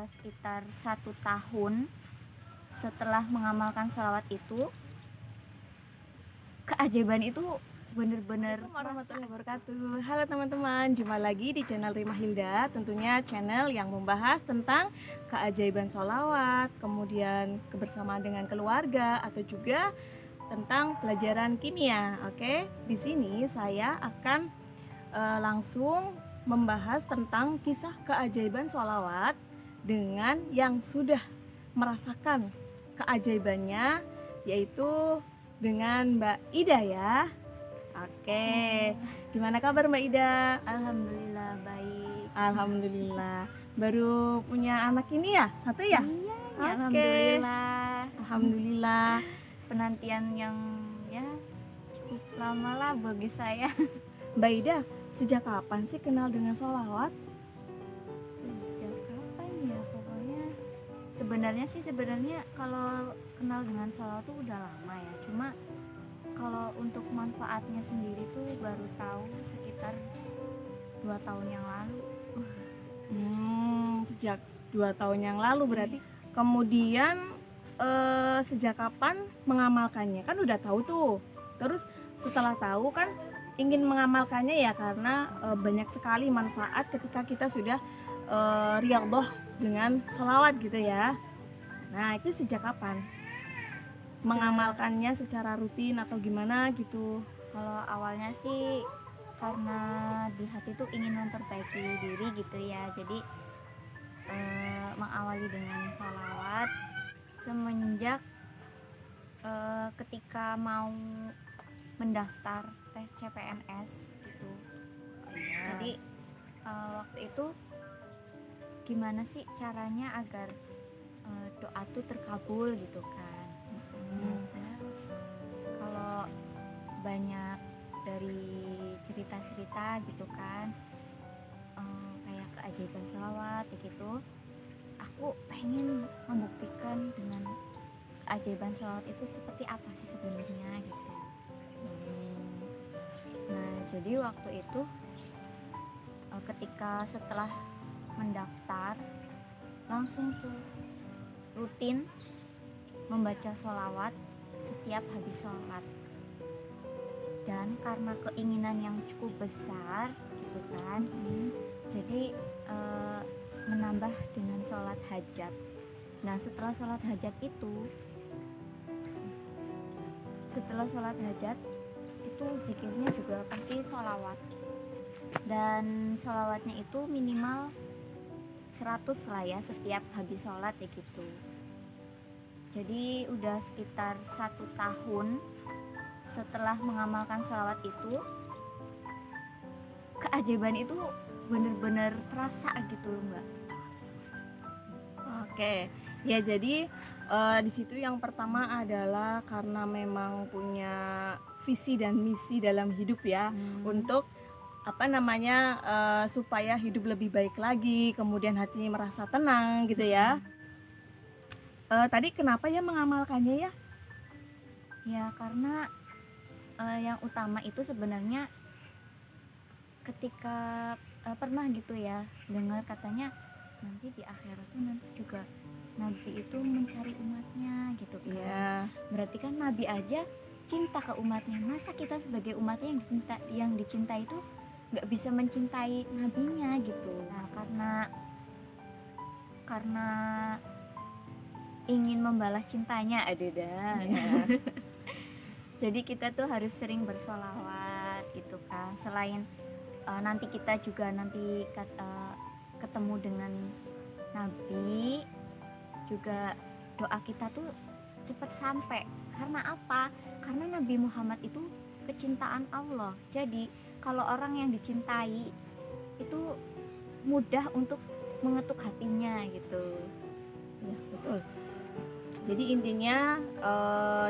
sekitar 1 tahun setelah mengamalkan sholawat itu, keajaiban itu bener-bener Warahmatullahi wabarakatuh. Halo teman-teman, jumpa lagi di channel Rima Hilda. Tentunya channel yang membahas tentang keajaiban sholawat, kemudian kebersamaan dengan keluarga, atau juga tentang pelajaran kimia. Oke, di sini saya akan langsung membahas tentang kisah keajaiban sholawat dengan yang sudah merasakan keajaibannya, yaitu dengan Mbak Ida ya. Oke, gimana kabar Mbak Ida? Alhamdulillah baik. Alhamdulillah. Baru punya anak ini ya? Satu ya? Iya, Oke. alhamdulillah. Alhamdulillah. Penantian yang ya cukup lama lah bagi saya. Mbak Ida, sejak kapan sih kenal dengan sholawat? Sejak kapan ya? Pokoknya sebenarnya kalau kenal dengan sholawat tuh udah lama ya. Cuma kalau untuk manfaatnya sendiri tuh baru tahu sekitar 2 tahun yang lalu. Sejak 2 tahun yang lalu berarti. Kemudian sejak kapan mengamalkannya? Kan udah tahu tuh. Terus setelah tahu kan ingin mengamalkannya ya, karena banyak sekali manfaat ketika kita sudah riyadhah dengan sholawat gitu ya. Nah, itu sejak kapan mengamalkannya secara rutin atau gimana gitu? Kalau awalnya sih karena di hati tuh ingin memperbaiki diri gitu ya. Jadi mengawali dengan sholawat semenjak ketika mau mendaftar tes CPNS gitu. Jadi waktu itu gimana sih caranya agar doa tuh terkabul gitu kan. Kalau banyak dari cerita-cerita gitu kan, kayak keajaiban sholawat gitu, aku pengen membuktikan dengan keajaiban sholawat itu seperti apa sih sebenarnya gitu. Nah, jadi waktu itu ketika setelah mendaftar langsung tuh rutin membaca sholawat setiap habis sholat. Dan karena keinginan yang cukup besar gitu kan, jadi menambah dengan sholat hajat. Nah, setelah sholat hajat itu zikirnya juga pasti sholawat, dan sholawatnya itu minimal 100 lah ya setiap habis sholat ya gitu. Jadi udah sekitar 1 tahun setelah mengamalkan sholawat itu, keajaiban itu bener-bener terasa gitu loh Mbak. Oke, ya jadi di situ yang pertama adalah karena memang punya visi dan misi dalam hidup ya, untuk supaya hidup lebih baik lagi, kemudian hatinya merasa tenang gitu ya. Tadi kenapa ya mengamalkannya ya? Ya karena yang utama itu sebenarnya ketika pernah gitu ya dengar katanya nanti di akhirat tuh nanti juga Nabi itu mencari umatnya gitu kan. Yeah. Berarti kan Nabi aja cinta ke umatnya, masa kita sebagai umatnya yang dicintai itu nggak bisa mencintai nabinya gitu. Nah, karena ingin membalas cintanya adeda. Jadi kita tuh harus sering bersolawat gitu kan. Selain nanti kita juga ketemu dengan Nabi, juga doa kita tuh cepat sampai. Karena apa? Karena Nabi Muhammad itu kecintaan Allah. Jadi kalau orang yang dicintai itu mudah untuk mengetuk hatinya gitu. Ya, betul. Jadi intinya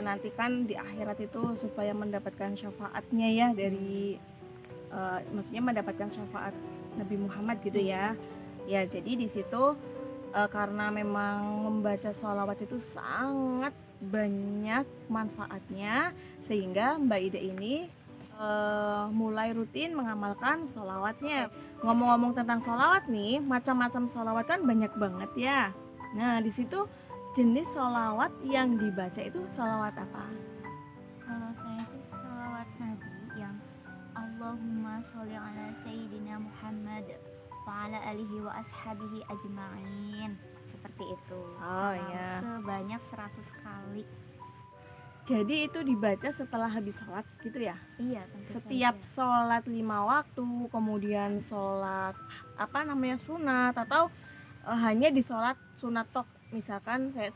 nanti kan di akhirat itu supaya mendapatkan syafaatnya ya dari maksudnya mendapatkan syafaat Nabi Muhammad gitu ya. Ya, jadi di situ karena memang membaca sholawat itu sangat banyak manfaatnya, sehingga Mbak Ida ini mulai rutin mengamalkan sholawatnya. Ngomong-ngomong tentang sholawat nih, macam-macam sholawat kan banyak banget ya. Nah, di situ jenis sholawat yang dibaca itu sholawat apa? Kalau saya itu sholawat Nabi yang Allahumma sholli ala Sayyidina Muhammad wa ala alihi wa ashabihi ajma'in, seperti itu. Oh, iya. Sebanyak 100 kali. Jadi itu dibaca setelah habis sholat gitu ya? Iya, tentu Setiap saja. sholat 5 waktu, kemudian sholat sunat, atau hanya di sholat sunat tok, misalkan kayak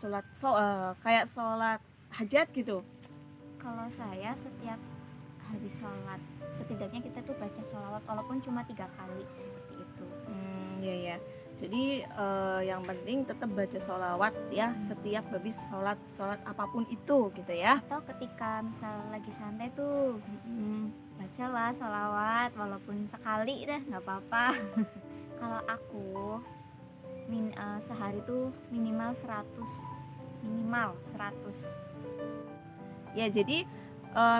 kayak sholat hajat gitu. Kalau saya setiap habis sholat, setidaknya kita tuh baca sholawat walaupun cuma 3 kali, seperti itu. Iya ya. Jadi yang penting tetap baca sholawat ya setiap habis sholat apapun itu gitu ya. Atau ketika misal lagi santai tuh, bacalah sholawat walaupun sekali dah, nggak apa-apa. Kalau aku sehari tuh minimal 100. Ya jadi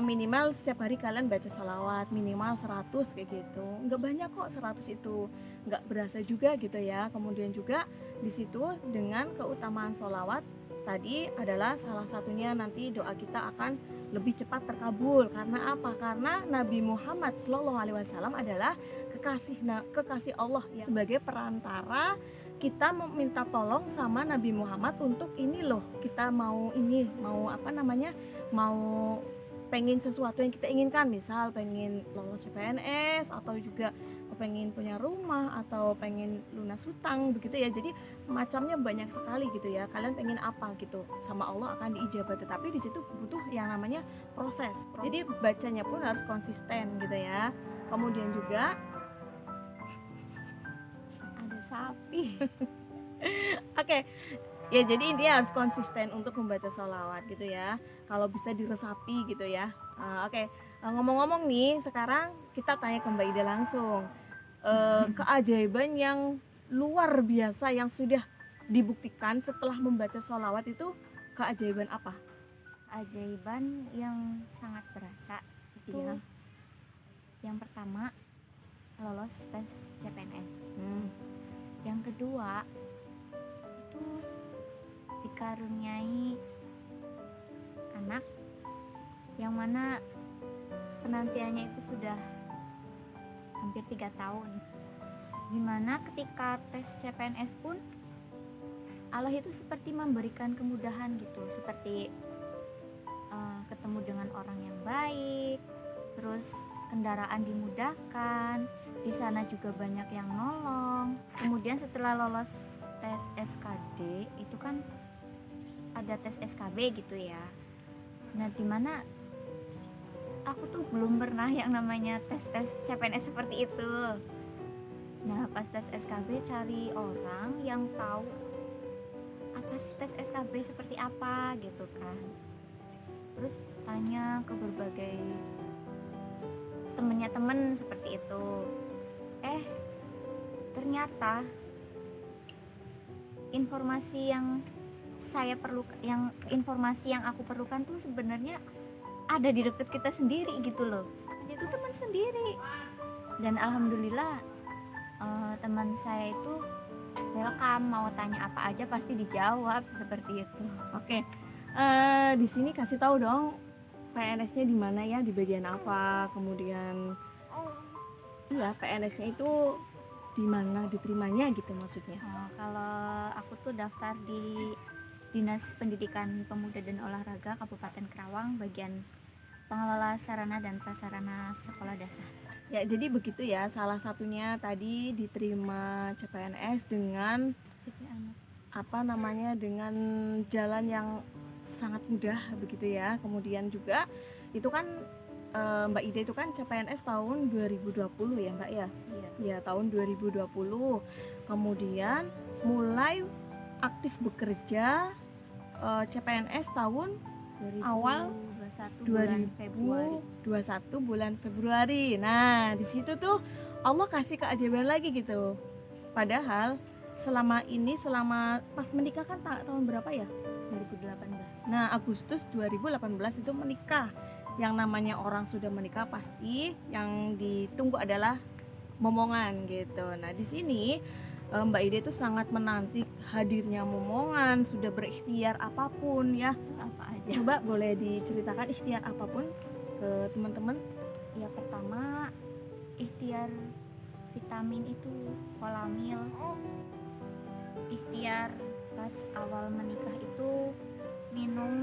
minimal setiap hari kalian baca sholawat minimal 100 kayak gitu. Nggak banyak kok 100 itu, nggak berasa juga gitu ya. Kemudian juga di situ dengan keutamaan sholawat tadi adalah salah satunya nanti doa kita akan lebih cepat terkabul. Karena apa? Karena Nabi Muhammad SAW adalah kekasih Allah ya. Sebagai perantara kita meminta tolong sama Nabi Muhammad untuk ini loh, kita mau pengen sesuatu yang kita inginkan, misal pengen lolos CPNS atau juga pengen punya rumah atau pengen lunas hutang begitu ya. Jadi macamnya banyak sekali gitu ya. Kalian pengen apa gitu, sama Allah akan diijabah, tetapi di situ butuh yang namanya proses. Jadi bacanya pun harus konsisten gitu ya. Kemudian juga Ada sapi. oke. Ya jadi intinya harus konsisten untuk membaca sholawat gitu ya. Kalau bisa diresapi gitu ya. Oke. Ngomong-ngomong nih, sekarang kita tanya ke Mbak Ida langsung. Keajaiban yang luar biasa yang sudah dibuktikan setelah membaca sholawat itu keajaiban apa? Keajaiban yang sangat berasa itu Iya. yang pertama, lolos tes CPNS. Yang kedua, itu dikaruniai anak yang mana penantiannya itu sudah hampir 3 tahun, dimana ketika tes CPNS pun Allah itu seperti memberikan kemudahan gitu, seperti ketemu dengan orang yang baik, terus kendaraan dimudahkan, di sana juga banyak yang nolong. Kemudian setelah lolos tes SKD itu kan ada tes SKB gitu ya. Nah, dimana aku tuh belum pernah yang namanya tes CPNS seperti itu. Nah, pas tes SKB cari orang yang tahu apa sih tes SKB seperti apa gitu kan. Terus tanya ke berbagai temennya temen seperti itu. Ternyata informasi yang aku perlukan tuh sebenarnya ada di dekat kita sendiri gitu loh. Itu teman sendiri. Dan alhamdulillah teman saya itu welcome, mau tanya apa aja pasti dijawab seperti itu. Oke. Di sini kasih tahu dong PNS-nya di mana ya, di bagian apa, kemudian iya PNS-nya itu di mana diterimanya gitu maksudnya. Kalau aku tuh daftar di Dinas Pendidikan Pemuda dan Olahraga Kabupaten Karawang, bagian pengelola sarana dan prasarana sekolah dasar. Ya jadi begitu ya, salah satunya tadi diterima CPNS dengan dengan jalan yang sangat mudah begitu ya. Kemudian juga itu kan Mbak Ida itu kan CPNS tahun 2020 ya Mbak ya? Iya. Ya tahun 2020. Kemudian mulai aktif bekerja CPNS tahun awal 2021 bulan Februari. Nah di situ tuh Allah kasih keajaiban lagi gitu. Padahal selama pas menikah kan tahun berapa ya? 2018. Nah Agustus 2018 itu menikah. yang namanya orang sudah menikah pasti yang ditunggu adalah momongan gitu. Nah di sini Mbak Ida itu sangat menanti hadirnya momongan, sudah berikhtiar apapun ya. Apa aja? Coba boleh diceritakan ikhtiar apapun ke teman-teman. Ya pertama ikhtiar vitamin itu Kolamil. Ikhtiar pas awal menikah itu minum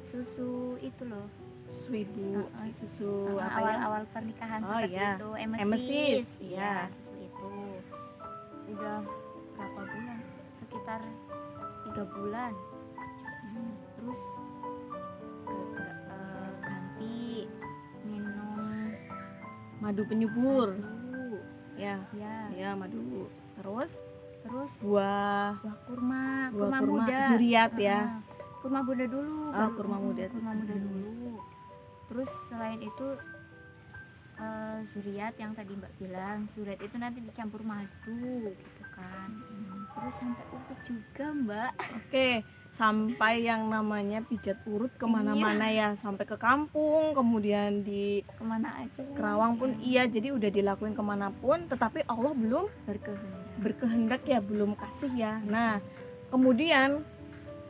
susu itu loh. Suibu, susu apa ya? Awal-awal pernikahan Oh, seperti iya. itu, Emesis, emesis. iya. Iya, susu itu. Udah berapa bulan? Sekitar 3 bulan. Terus ganti minum Madu penyubur. madu. Ya, Ya, ya madu. Terus buah buah kurma, kurma muda. zuriat ya. Kurma muda dulu. Oh, kurma muda. Kurma muda dulu. Terus selain itu zuriat yang tadi Mbak bilang, zuriat itu nanti dicampur madu gitu kan. Terus sampai urut juga Mbak. Oke, sampai yang namanya pijat urut kemana-mana ya, sampai ke kampung, kemudian di Kemana aja lah. Kerawang pun iya, jadi udah dilakuin kemanapun, tetapi Allah belum Berkehendak. berkehendak ya, belum kasih ya. Nah, kemudian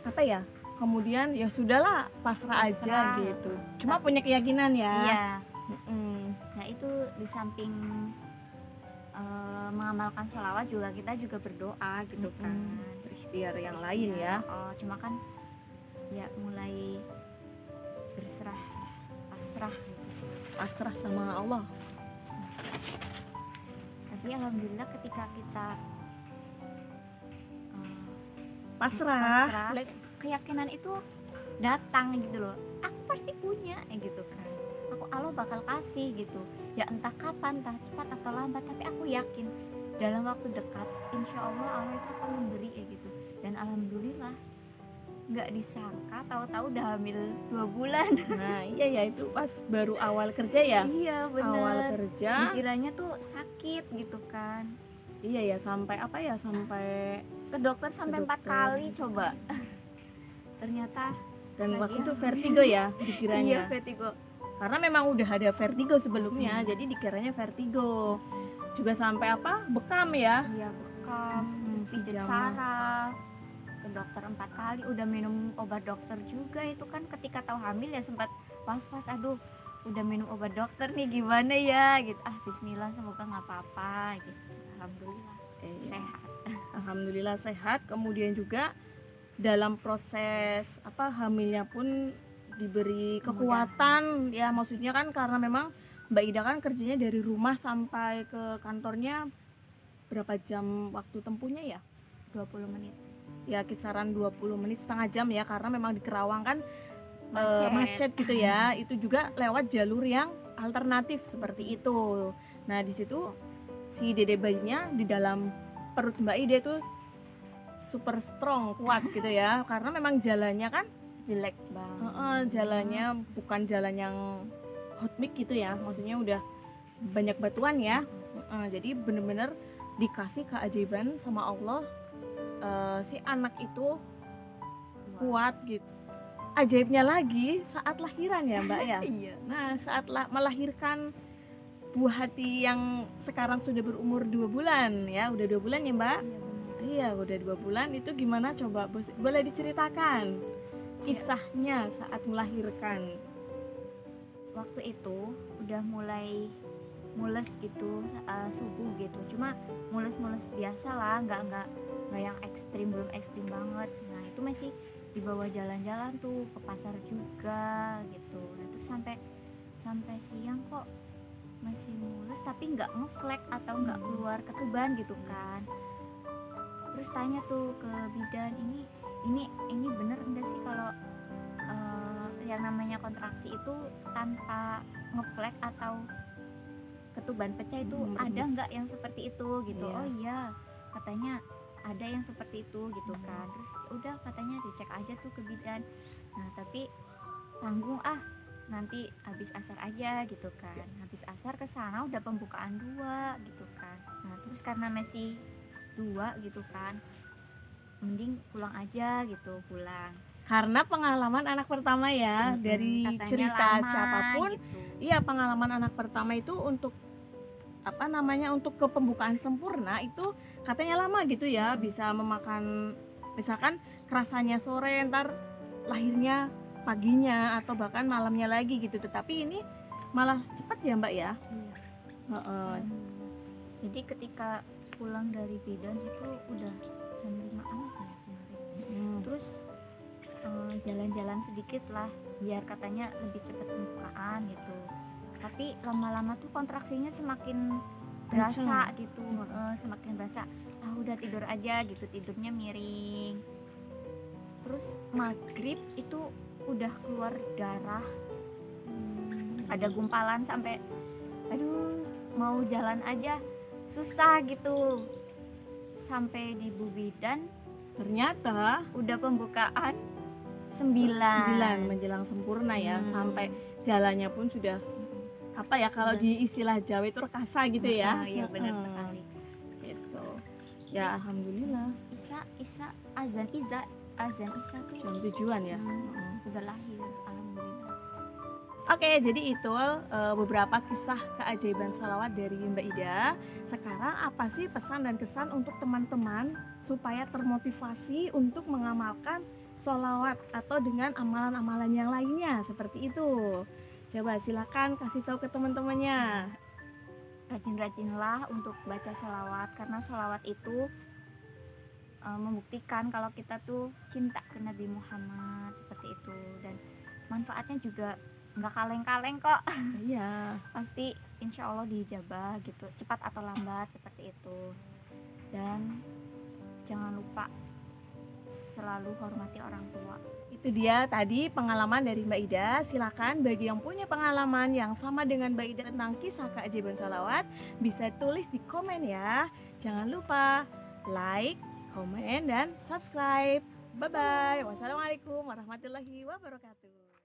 apa ya? Kemudian ya sudahlah, pasrah aja Pasrah. gitu. Cuma punya keyakinan ya. Iya. Mm-mm. Nah itu di samping mengamalkan sholawat juga kita juga berdoa gitu kan. Berikhtiar yang lain Iya, ya. oh, cuma kan ya mulai berserah pasrah gitu. Pasrah sama Allah. Tapi alhamdulillah ketika kita Pasrah. Pasrah. keyakinan itu datang gitu loh, aku pasti punya gitu kan, Allah bakal kasih gitu ya, entah kapan, entah cepat atau lambat, tapi aku yakin dalam waktu dekat insya Allah itu akan memberi gitu. Dan alhamdulillah nggak disangka tahu-tahu udah hamil 2 bulan. Nah, iya ya, itu pas baru awal kerja ya. Iya bener, Awal kerja. dikiranya tuh sakit gitu kan, Iya ya, sampai apa ya? Sampai ke dokter sampai 4 dokter. kali coba. Ternyata dan lagi waktu itu hamil. vertigo ya Iya dikiranya. vertigo. Karena memang udah ada vertigo sebelumnya, jadi dikiranya vertigo. Juga sampai apa? Bekam ya. Iya bekam, terus pijat pijama. saraf, ke dokter 4 kali, udah minum obat dokter juga. Itu kan ketika tahu hamil ya sempat was-was, aduh udah minum obat dokter nih gimana ya gitu. Bismillah semoga nggak apa-apa gitu. Alhamdulillah sehat. Alhamdulillah sehat. Kemudian juga dalam proses apa hamilnya pun diberi kekuatan ya, maksudnya kan karena memang Mbak Ida kan kerjanya dari rumah sampai ke kantornya berapa jam waktu tempuhnya ya? 20 menit. Ya kisaran 20 menit, setengah jam ya, karena memang di Kerawang kan Macet. gitu ya. Itu juga lewat jalur yang alternatif seperti itu. Nah di situ si dede bayinya di dalam perut Mbak Ida itu super strong, kuat gitu ya, karena memang jalannya kan Jelek banget. jalannya bukan jalan yang hot mix gitu ya, maksudnya udah banyak batuan ya. Jadi bener-bener dikasih keajaiban sama Allah, si anak itu kuat gitu. Ajaibnya lagi saat lahiran ya Mbak ya. Iya. Nah saat melahirkan buah hati yang sekarang sudah berumur 2 bulan ya, udah 2 bulan ya Mbak. Iya benar. Iya udah 2 bulan, itu gimana coba boleh diceritakan kisahnya saat melahirkan. Waktu itu udah mulai mules gitu, subuh gitu, cuma mules-mules biasa lah, nggak yang ekstrim, belum ekstrim banget. Nah itu masih dibawa jalan-jalan tuh ke pasar juga gitu. Nah terus sampai siang kok masih mules tapi nggak ngeflek atau nggak keluar ketuban gitu kan. Terus tanya tuh ke bidan, ini bener enggak sih kalau yang namanya kontraksi itu tanpa ngeflek atau ketuban pecah itu ada nggak yang seperti itu gitu. Iya. Oh iya katanya ada yang seperti itu gitu kan. Terus udah katanya dicek aja tuh ke bidan. Nah tapi tanggung nanti habis asar aja gitu kan. Habis asar ke sana udah pembukaan 2 gitu kan. Nah terus karena masih 2 gitu kan, mending pulang aja gitu, pulang. karena pengalaman anak pertama ya, dari Katanya cerita lama siapapun. gitu. Iya, pengalaman anak pertama itu untuk apa namanya, untuk ke pembukaan sempurna itu katanya lama gitu ya, bisa memakan misalkan kerasanya sore, ntar lahirnya paginya atau bahkan malamnya lagi gitu. Tetapi ini malah cepat ya Mbak ya. Iya. Heeh. Jadi ketika pulang dari bidan itu udah jam 5-an ya kemarin. Terus jalan-jalan sedikit lah biar katanya lebih cepat pembukaan gitu. Tapi lama-lama tuh kontraksinya semakin berasa gitu, semakin berasa. Ah udah tidur aja gitu, tidurnya miring. Terus maghrib itu udah keluar darah, ada gumpalan sampai aduh mau jalan aja susah gitu. Sampai di Bu Bidan Ternyata udah pembukaan 9 menjelang sempurna ya, Hmm. sampai jalannya pun sudah apa ya, kalau Udah di istilah Jawa itu rekasa gitu ya. Iya benar Heeh. sekali. Gitu. Ya alhamdulillah Isa azan Isa tuh jam tujuan ya. Heeh. udah lahir alhamdulillah. Oke, jadi itu beberapa kisah keajaiban sholawat dari Mbak Ida. Sekarang apa sih pesan dan kesan untuk teman-teman supaya termotivasi untuk mengamalkan sholawat atau dengan amalan-amalan yang lainnya seperti itu? Coba silakan kasih tahu ke teman-temannya. Rajin-rajinlah untuk baca sholawat karena sholawat itu membuktikan kalau kita tuh cinta ke Nabi Muhammad seperti itu, dan manfaatnya juga nggak kaleng-kaleng kok. Iya. Pasti insya Allah dijabah gitu, cepat atau lambat seperti itu. Dan jangan lupa selalu hormati orang tua. Itu dia tadi pengalaman dari Mbak Ida. Silakan bagi yang punya pengalaman yang sama dengan Mbak Ida tentang kisah keajaiban sholawat, bisa tulis di komen ya. Jangan lupa like, komen, dan subscribe. Bye bye. Wassalamualaikum warahmatullahi wabarakatuh.